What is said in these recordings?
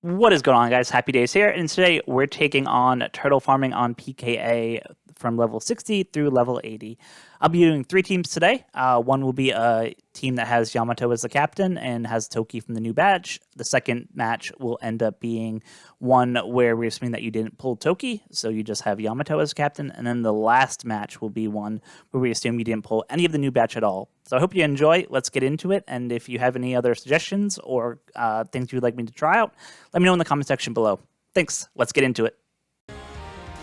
What is going on, guys? HappiDaze here, and today we're taking on turtle farming on PKA from level 60 through level 80. I'll be doing 3 teams today. One will be a team that has Yamato as the captain and has Toki from the new batch. The second match will end up being one where we're assuming that you didn't pull Toki, so you just have Yamato as captain. And then the last match will be one where we assume you didn't pull any of the new batch at all. So I hope you enjoy. Let's get into it. And if you have any other suggestions or things you'd like me to try out, let me know in the comment section below. Thanks. Let's get into it.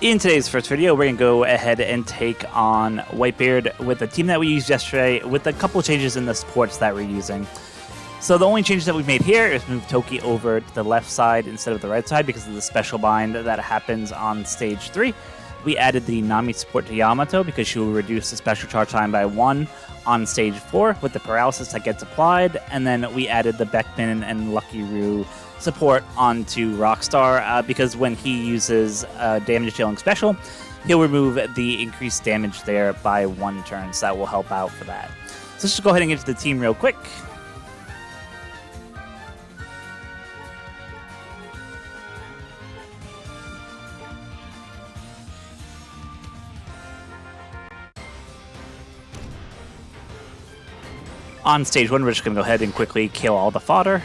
In today's first video, we're going to go ahead and take on Whitebeard with the team that we used yesterday with a couple changes in the supports that we're using. So the only changes that we've made here is move Toki over to the left side instead of the right side because of the special bind that happens on stage 3. We added the Nami support to Yamato because she will reduce the special charge time by 1 on stage 4 with the paralysis that gets applied. And then we added the Beckman and Lucky Roo support onto Rockstar because when he uses damage dealing special, he'll remove the increased damage there by 1 turn, so that will help out for that. So let's just go ahead and get to the team real quick. On stage 1, we're just going to go ahead and quickly kill all the fodder.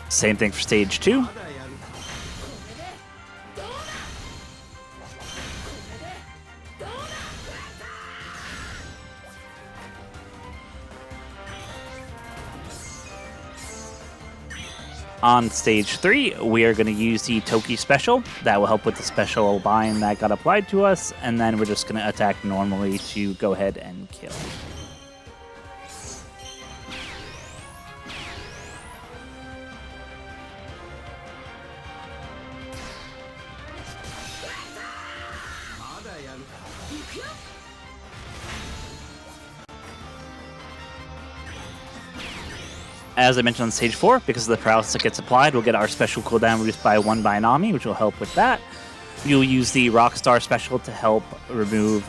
Same thing for stage 2. On stage 3, we are going to use the Toki special. That will help with the special bind that got applied to us, and then we're just going to attack normally to go ahead and kill. As I mentioned on stage 4, because of the paralysis that gets applied, we'll get our special cooldown reduced by 1 by Nami, which will help with that. You'll use the Rockstar special to help remove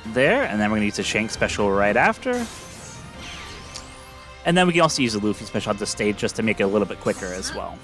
there, and then we're going to use the Shank special right after. And then we can also use the Luffy special on the stage just to make it a little bit quicker as well.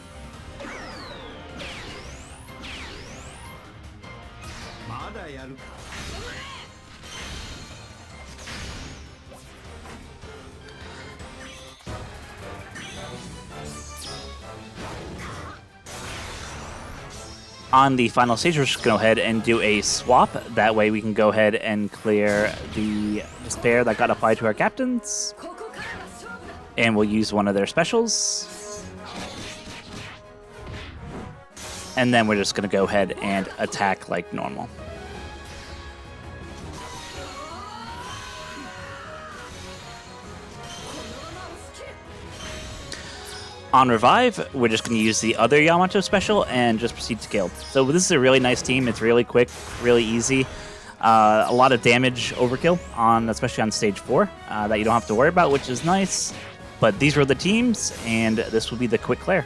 On the final stage, we're just going to go ahead and do a swap. That way we can go ahead and clear the despair that got applied to our captains. And we'll use one of their specials. And then we're just going to go ahead and attack like normal. On revive, we're just going to use the other Yamato special and just proceed to kill. So this is a really nice team. It's really quick, really easy. A lot of damage overkill, especially on stage 4, that you don't have to worry about, which is nice. But these were the teams, and this will be the quick clear.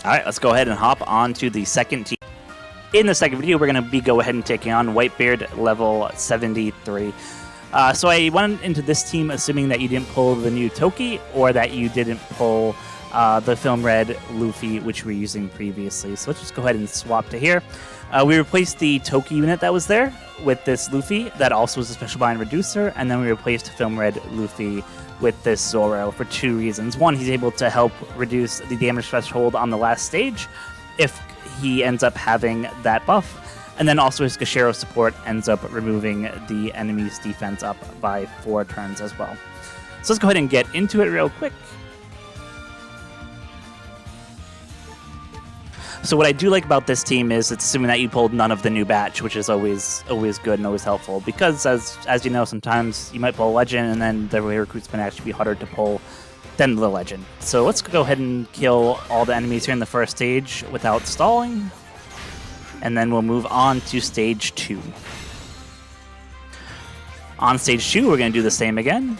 Alright, let's go ahead and hop on to the second team. In the second video, we're going to go ahead and taking on Whitebeard level 73. So I went into this team assuming that you didn't pull the new Toki or that you didn't pull the Film Red Luffy, which we were using previously. So let's just go ahead and swap to here. We replaced the Toki unit that was there with this Luffy that also was a special bind reducer, and then we replaced Film Red Luffy with this Zoro for 2 reasons. One, he's able to help reduce the damage threshold on the last stage if he ends up having that buff, and then also his Gashero support ends up removing the enemy's defense up by 4 turns as well. So let's go ahead and get into it real quick. So what I do like about this team is it's assuming that you pulled none of the new batch, which is always good and always helpful, because as you know, sometimes you might pull a legend and then the recruits might actually be harder to pull than the legend. So let's go ahead and kill all the enemies here in the first stage without stalling. And then we'll move on to stage 2. On stage 2, we're going to do the same again.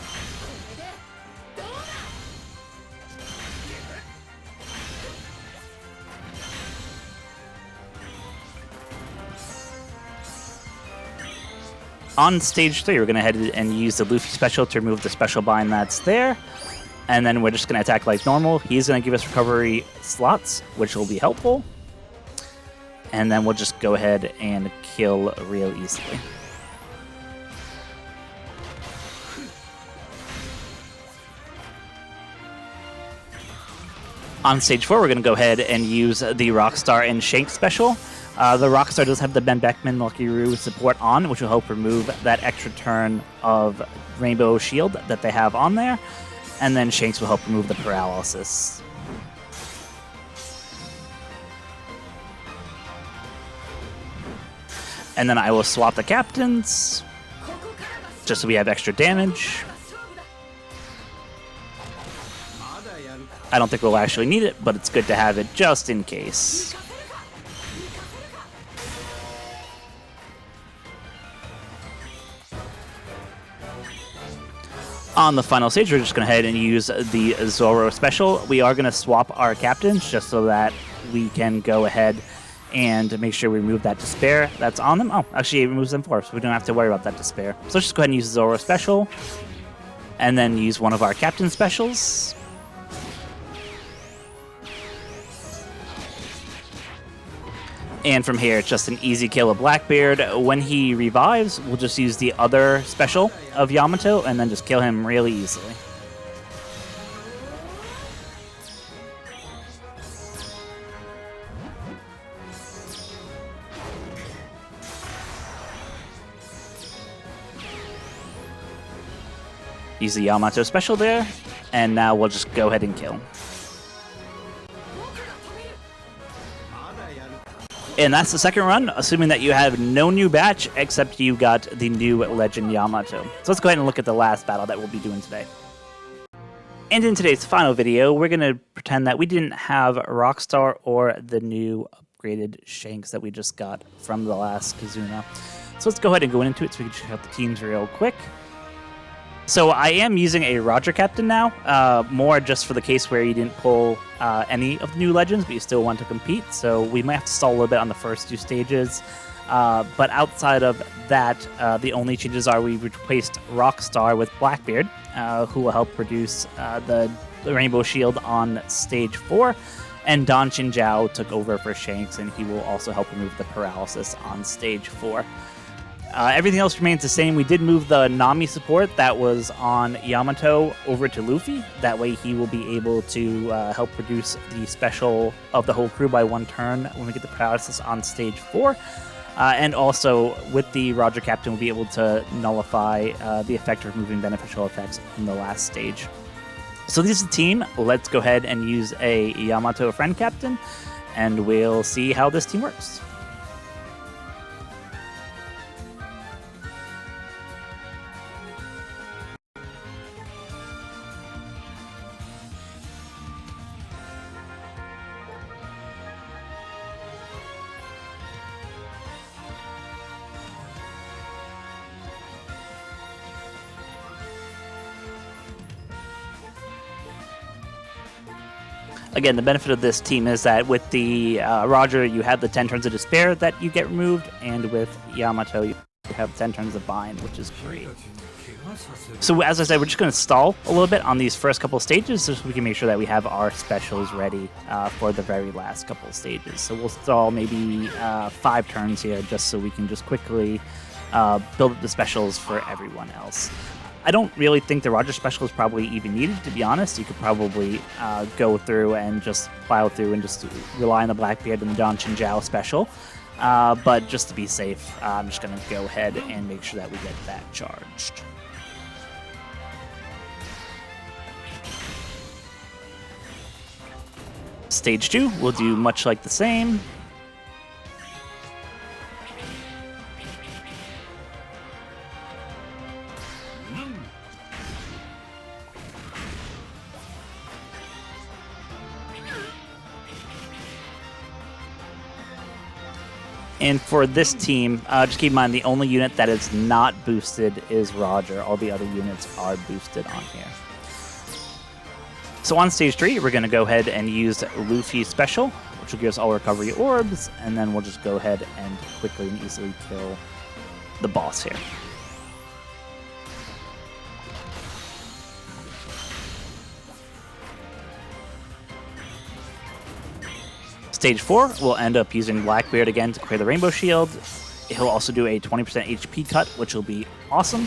On stage 3, we're going to head and use the Luffy special to remove the special bind that's there. And then we're just going to attack like normal. He's going to give us recovery slots, which will be helpful. And then we'll just go ahead and kill real easily. On stage 4, we're going to go ahead and use the Rockstar and Shank special. The Rockstar does have the Ben Beckman Lucky Roo support on, which will help remove that extra turn of Rainbow Shield that they have on there. And then Shanks will help remove the paralysis. And then I will swap the captains, just so we have extra damage. I don't think we'll actually need it, but it's good to have it just in case. On the final stage, we're just going to head and use the Zoro special. We are going to swap our captains just so that we can go ahead and make sure we remove that despair that's on them. Oh, actually it removes them for us, so we don't have to worry about that despair. So let's just go ahead and use Zoro special, and then use one of our captain specials. And from here, it's just an easy kill of Blackbeard. When he revives, we'll just use the other special of Yamato and then just kill him really easily. Use the Yamato special there, and now we'll just go ahead and kill. And that's the second run, assuming that you have no new batch, except you got the new Legend Yamato. So let's go ahead and look at the last battle that we'll be doing today. And in today's final video, we're going to pretend that we didn't have Rockstar or the new upgraded Shanks that we just got from the last Kazuna. So let's go ahead and go into it so we can check out the teams real quick. So I am using a Roger captain now, more just for the case where you didn't pull any of the new legends, but you still want to compete. So we might have to stall a little bit on the first two stages. But outside of that, the only changes are we replaced Rockstar with Blackbeard, who will help produce the Rainbow Shield on stage 4. And Don Chinjiao took over for Shanks, and he will also help remove the paralysis on stage 4. Everything else remains the same. We did move the Nami support that was on Yamato over to Luffy. That way he will be able to help produce the special of the whole crew by one turn when we get the paralysis on stage 4. And also, with the Roger Captain, we'll be able to nullify the effect of removing beneficial effects in the last stage. So this is the team. Let's go ahead and use a Yamato friend captain, and we'll see how this team works. Again, the benefit of this team is that with the Roger, you have the 10 turns of Despair that you get removed, and with Yamato, you have 10 turns of Bind, which is great. So as I said, we're just going to stall a little bit on these first couple stages so we can make sure that we have our specials ready for the very last couple stages. So we'll stall maybe 5 turns here just so we can just quickly build up the specials for everyone else. I don't really think the Roger special is probably even needed, to be honest. You could probably go through and just plow through and just rely on the Blackbeard and the Don Chinjiao special. But just to be safe, I'm just going to go ahead and make sure that we get that charged. Stage 2, we'll do much like the same. And for this team, just keep in mind the only unit that is not boosted is Roger. All the other units are boosted on here. So on stage 3, we're going to go ahead and use Luffy's special, which will give us all recovery orbs, and then we'll just go ahead and quickly and easily kill the boss here. Stage 4, we'll end up using Blackbeard again to clear the Rainbow Shield. He'll also do a 20% HP cut, which will be awesome.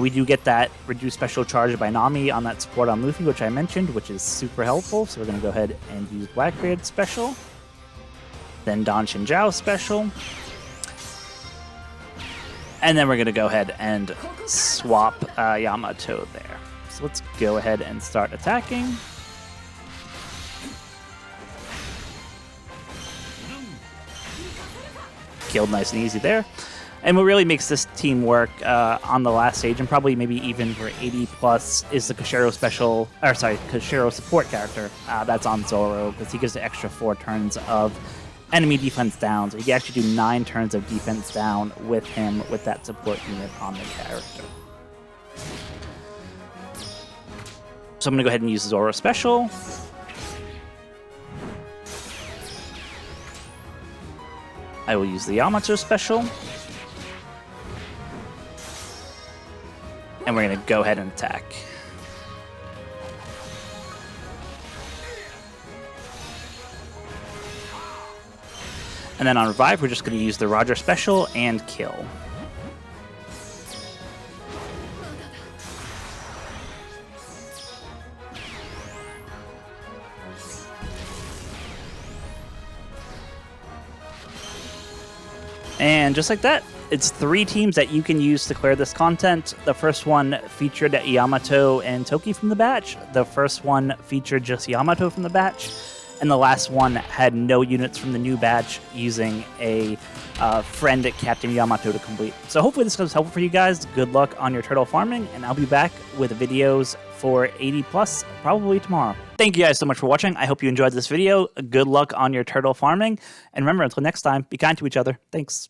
We do get that reduced special charge by Nami on that support on Luffy, which I mentioned, which is super helpful. So we're going to go ahead and use Blackbeard special. Then Don Shinjao special. And then we're going to go ahead and swap Yamato there. So let's go ahead and start attacking. Killed nice and easy there. And what really makes this team work on the last stage, and probably maybe even for 80 plus, is the Koshiro special, or sorry, Koshiro support character that's on Zoro, because he gives the extra 4 turns of enemy defense down. So you can actually do 9 turns of defense down with him with that support unit on the character. So I'm going to go ahead and use Zoro special. I will use the Yamato special. And we're going to go ahead and attack. And then on revive, we're just going to use the Roger special and kill. And just like that, it's 3 teams that you can use to clear this content. The first one featured Yamato and Toki from the batch. The first one featured just Yamato from the batch. And the last one had no units from the new batch, using a friend Captain Yamato to complete. So hopefully this was helpful for you guys. Good luck on your turtle farming, and I'll be back with videos for 80 plus probably tomorrow. Thank you guys so much for watching. I hope you enjoyed this video. Good luck on your turtle farming. And remember, until next time, be kind to each other. Thanks.